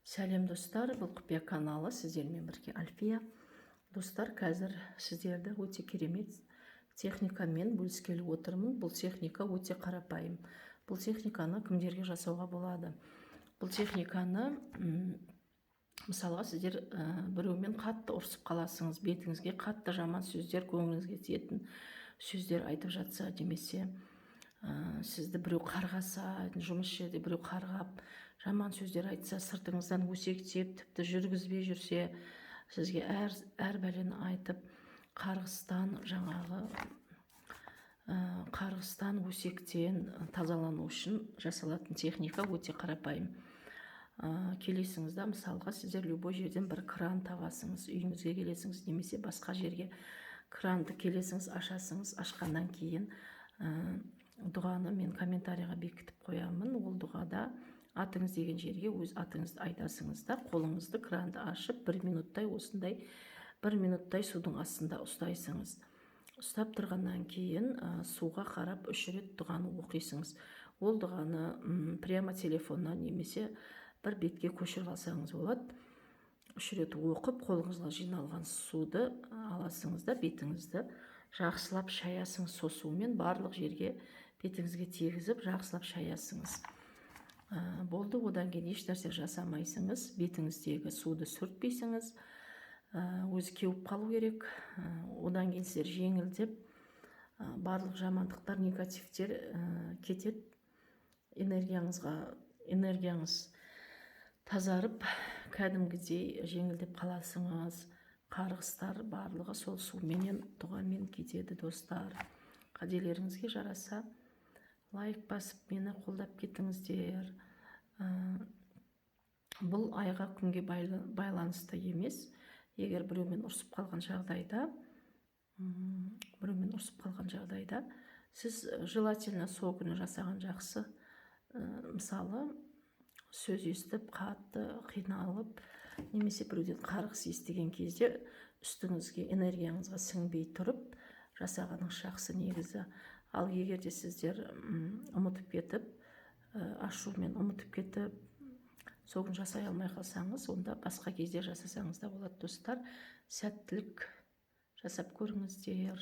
Сәлем достар, бұл құпия каналы, сіздермен бірге Альфия. Достар, қазір сіздерді өте керемет техникамен бөліскелі отырмын. Бұл техника өте қарапайым. Бұл техниканы кімдерге жасауға болады? Бұл техниканы мысалға сіздер біреумен қатты ұрсып қаласыңыз, бетіңізге қатты жаман сөздер, көңіліңізге тиетін сөздер айтып жатса, демесе сізді біреу қарғаса, жұмыс жерде біреу қарғап, жаман сөздер айтса, сыртыңыздан өсектеп, тіпті жүргізбей жүрсе, сізге әр бәлені айтып, қарғыстан, қарғыстан, өсектен тазалану үшін жасалатын техника өте қарапайым. Келесіңізде, мысалға, сіздер любой жерден бір кран табасыңыз, үйіңізге келесіңіз, немесе басқа жерге кранды келесіңіз, ашасыңыз, ашқаннан кейін дұғаны мен комментарийға бекітіп қоямын. Ол дұғада атыңыз деген жерге өз атыңызды айтасыңыз да, қолыңызды кранды ашып, 1 минуттай осындай 1 минуттай судың астында ұстайсыңыз. Ұстап тұрғаннан кейін суға қарап 3 рет дұғаны оқисыңыз. Ол дұғаны прямо телефоннан немесе бір бетке көшіріп алсаңыз болады. 3 рет оқып, қолыңызға жиналған суды аласыңыз да, бетіңізді жақсылап шаясыңыз. Сол сумен барлық жерге бетіңізге тегізіп, жақсылап шаясыңыз. Болды, одан кейін еш нәрсе жасамайсыңыз. Бетіңіздегі суды сүртпейсіңіз. Өзі кеуіп қалу керек. Одан кейін сіздер жеңілдеп, барлық жамандықтар, негативтер кетеді. Энергияңыз тазарып, кәдімгідей жеңілдеп қаласыңыз. Қарғыстар барлығы сол суменен, дұғамен кетеді, достар. Қателеріңізге жараса лайк басып, мені қолдап кетіңіздер. Бұл айға, күнге байланысты емес. Егер біреумен ұрсып қалған жағдайда, сіз желательно сол күні жасаған жақсы. Мысалы, сөз естіп, қатты қиналып, немесе біреуден қарғыс естіген кезде үстіңізге, энергияңызға сіңбей тұрып жасағаныңыз жақсы негізі. Ал егер де сіздер ұмытып кетіп, ашумен ұмытып кетіп, сол күн жасай алмай қалсаңыз, онда басқа кезде жасасаңыз да болады, достар. Сәттілік жасап көріңіздер.